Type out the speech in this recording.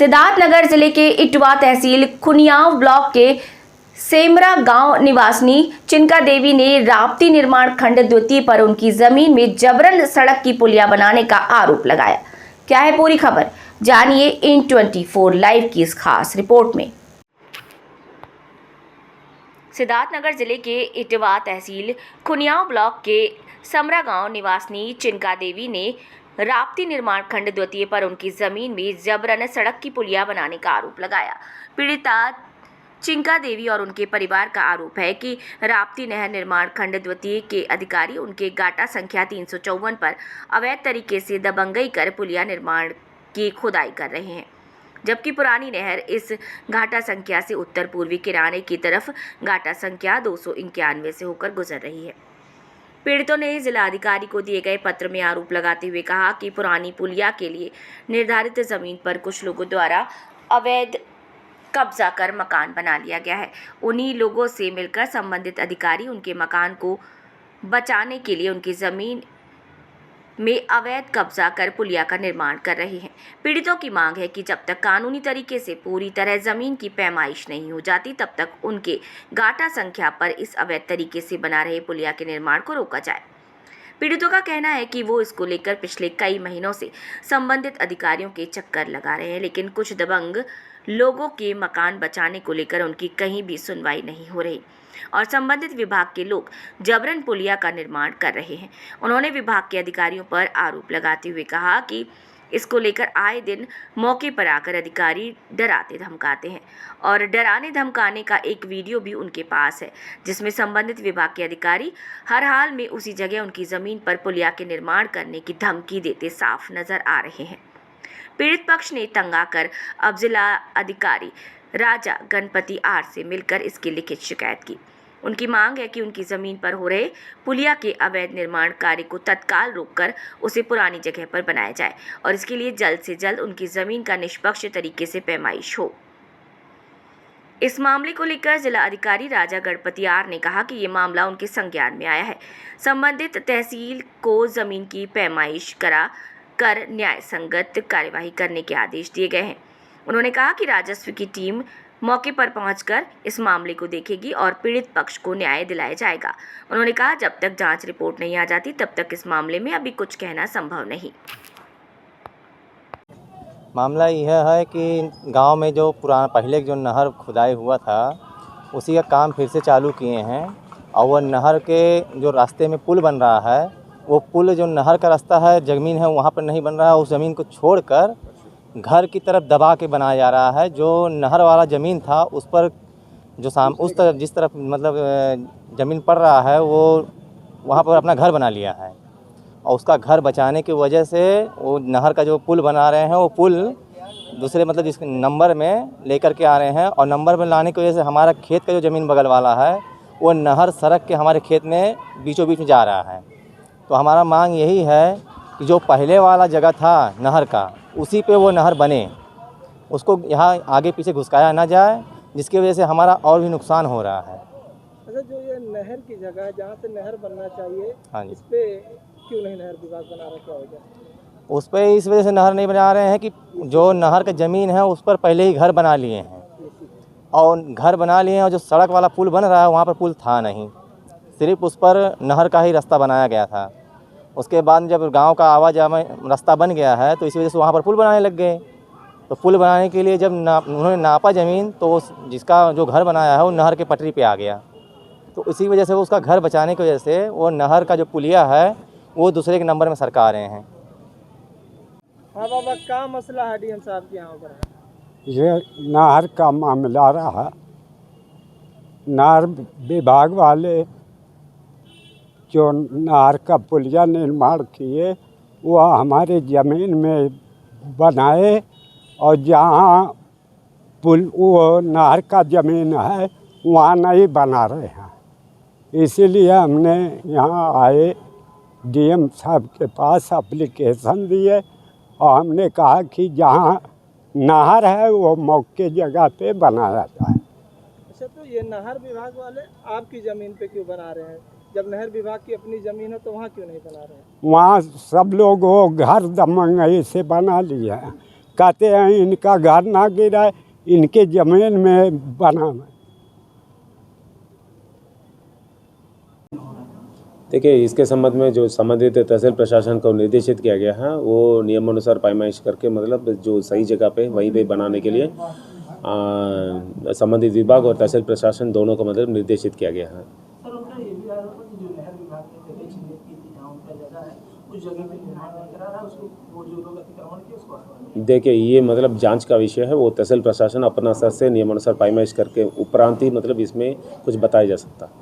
सिद्धार्थनगर जिले के इटवा तहसील खुनियाव ब्लॉक के सेमरा गांव निवासिनी चिनका देवी ने राप्ती निर्माण खंड द्वितीय पर उनकी जमीन में जबरन सड़क की पुलिया बनाने का आरोप लगाया। क्या है पूरी खबर, जानिए इन 24 लाइव की इस खास रिपोर्ट में। सिद्धार्थनगर जिले के इटवा तहसील खुनियाव ब्लॉक के समरा गांव निवासिनी चिनका देवी ने राप्ती निर्माण खंड द्वितीय पर उनकी जमीन में जबरन सड़क की पुलिया बनाने का आरोप लगाया। पीड़िता चिनका देवी और उनके परिवार का आरोप है कि राप्ती नहर निर्माण खंड द्वितीय के अधिकारी उनके गाटा संख्या 354 पर अवैध तरीके से दबंगई कर पुलिया निर्माण की खुदाई कर रहे हैं, जबकि पुरानी नहर इस घाटा संख्या से उत्तर पूर्वी किनारे की तरफ घाटा संख्या 291 से होकर गुजर रही है। पीड़ितों ने जिला अधिकारी को दिए गए पत्र में आरोप लगाते हुए कहा कि पुरानी पुलिया के लिए निर्धारित जमीन पर कुछ लोगों द्वारा अवैध कब्जा कर मकान बना लिया गया है। उन्हीं लोगों से मिलकर संबंधित अधिकारी उनके मकान को बचाने के लिए उनकी जमीन में अवैध कब्जा कर पुलिया का निर्माण कर रहे हैं। पीड़ितों की मांग है कि जब तक कानूनी तरीके से पूरी तरह जमीन की पैमाइश नहीं हो जाती तब तक उनके गाटा संख्या पर इस अवैध तरीके से बना रहे पुलिया के निर्माण को रोका जाए। पीड़ितों का कहना है कि वो इसको लेकर पिछले कई महीनों से संबंधित अधिकारियों के चक्कर लगा रहे हैं, लेकिन कुछ दबंग लोगों के मकान बचाने को लेकर उनकी कहीं भी सुनवाई नहीं हो रही और संबंधित विभाग के लोग जबरन पुलिया का निर्माण कर रहे हैं। उन्होंने विभाग के अधिकारियों पर आरोप लगाते हुए कहा कि इसको लेकर आए दिन मौके पर आकर अधिकारी डराते धमकाते हैं और डराने धमकाने का एक वीडियो भी उनके पास है, जिसमें संबंधित विभाग के अधिकारी हर हाल में उसी जगह उनकी जमीन पर पुलिया के निर्माण करने की धमकी देते साफ नजर आ रहे हैं। पीड़ित पक्ष ने तंग आकर अब जिला अधिकारी राजा गणपति आर से मिलकर इसकी लिखित शिकायत की। उनकी मांग है कि उनकी जमीन पर हो रहे पुलिया के अवैध निर्माण कार्य को तत्काल रोककर उसे पुरानी जगह पर बनाया जाए और इसके लिए जल्द से जल्द उनकी जमीन का निष्पक्ष तरीके से पैमाइश हो। इस मामले को लेकर जिला अधिकारी राजा गणपति आर ने कहा कि ये मामला उनके संज्ञान में आया है। संबंधित तहसील को जमीन की पैमाइश करा कर न्याय संगत कार्यवाही करने के आदेश दिए गए हैं। उन्होंने कहा कि राजस्व की टीम मौके पर पहुंचकर इस मामले को देखेगी और पीड़ित पक्ष को न्याय दिलाया जाएगा। उन्होंने कहा जब तक जांच रिपोर्ट नहीं आ जाती तब तक इस मामले में अभी कुछ कहना संभव नहीं। मामला यह है कि गांव में जो पुराना पहले जो नहर खुदाई हुआ था उसी का काम फिर से चालू किए हैं और वह नहर के जो रास्ते में पुल बन रहा है वो पुल जो नहर का रास्ता है ज़मीन है वहाँ पर नहीं बन रहा है। उस ज़मीन को छोड़कर घर की तरफ दबा के बनाया जा रहा है। जो नहर वाला ज़मीन था उस पर जो उस तरफ जिस तरफ मतलब ज़मीन पड़ रहा है वो वहाँ पर अपना घर बना लिया है और उसका घर बचाने की वजह से वो नहर का जो पुल बना रहे हैं वो पुल दूसरे मतलब जिस नंबर में लेकर के आ रहे हैं और नंबर में लाने की वजह से हमारा खेत का जो ज़मीन बगल वाला है वो नहर सड़क के हमारे खेत में बीचों बीच में जा रहा है। तो हमारा मांग यही है कि जो पहले वाला जगह था नहर का उसी पे वो नहर बने, उसको यहाँ आगे पीछे घुसकाया ना जाए, जिसकी वजह से हमारा और भी नुकसान हो रहा है। अच्छा, जो ये नहर की जगह है जहाँ से नहर बनना चाहिए, हाँ जी, इस पे क्यों नहीं नहर विभाग बना रहा, क्या वजह? उस पर इस वजह से नहर नहीं बना रहे हैं कि जो नहर का ज़मीन है उस पर पहले ही घर बना लिए हैं और घर बना लिए हैं और जो सड़क वाला पुल बन रहा है वहाँ पर पुल था नहीं, सिर्फ उस पर नहर का ही रास्ता बनाया गया था। उसके बाद जब गांव का आवाजाही रास्ता बन गया है तो इसी वजह से वहाँ पर पुल बनाने लग गए। तो पुल बनाने के लिए जब उन्होंने नापा ज़मीन तो जिसका जो घर बनाया है वो नहर के पटरी पे आ गया। तो इसी वजह से वो उसका घर बचाने की वजह से वो नहर का जो पुलिया है वो दूसरे के नंबर में सरका रहे हैं। हाँ बाबा, क्या मसला है डीएम साहब के यहाँ पर? ये नहर का मामला रहा। नहर विभाग वाले जो नहर का पुलिया निर्माण किए वह हमारे ज़मीन में बनाए और जहाँ पुल वो नहर का ज़मीन है वहाँ नहीं बना रहे हैं। इसीलिए हमने यहाँ आए डीएम साहब के पास एप्लीकेशन दिए और हमने कहा कि जहाँ नहर है वो मौके जगह पे बनाया जाए। अच्छा, तो ये नहर विभाग वाले आपकी ज़मीन पे क्यों बना रहे हैं? जब नहर विभाग की अपनी ज़मीन है तो वहाँ क्यों नहीं बना रहे हैं? वहाँ सब लोग वो घर दमंगई से बना लिए हैं। कहते हैं इनका घर ना गिरा है, इनके ज़मीन में बना है। देखिए, इसके संबंध में जो संबंधित तहसील प्रशासन को निर्देशित किया गया है, वो नियमानुसार पैमाइश करके मतलब जो सही जगह पे वहीं पे बनाने के लिए संबंधित विभाग और तहसील प्रशासन दोनों को मतलब निर्देशित किया गया है। सर, उनका ये भी आरोप है कि जो नहर विभाग ने जगह चिन्हित की थी जहाँ उनका जगह है, उस जगह पे निर्माण नहीं करा रहा, उसको वो जो लोग अतिक्रमण किए उसको हटवाना। देखिए, ये मतलब जांच का विषय है, वो तहसील प्रशासन अपना स्तर से नियमानुसार पैमाइश करके उपरांत ही मतलब इसमें कुछ बताया जा सकता है।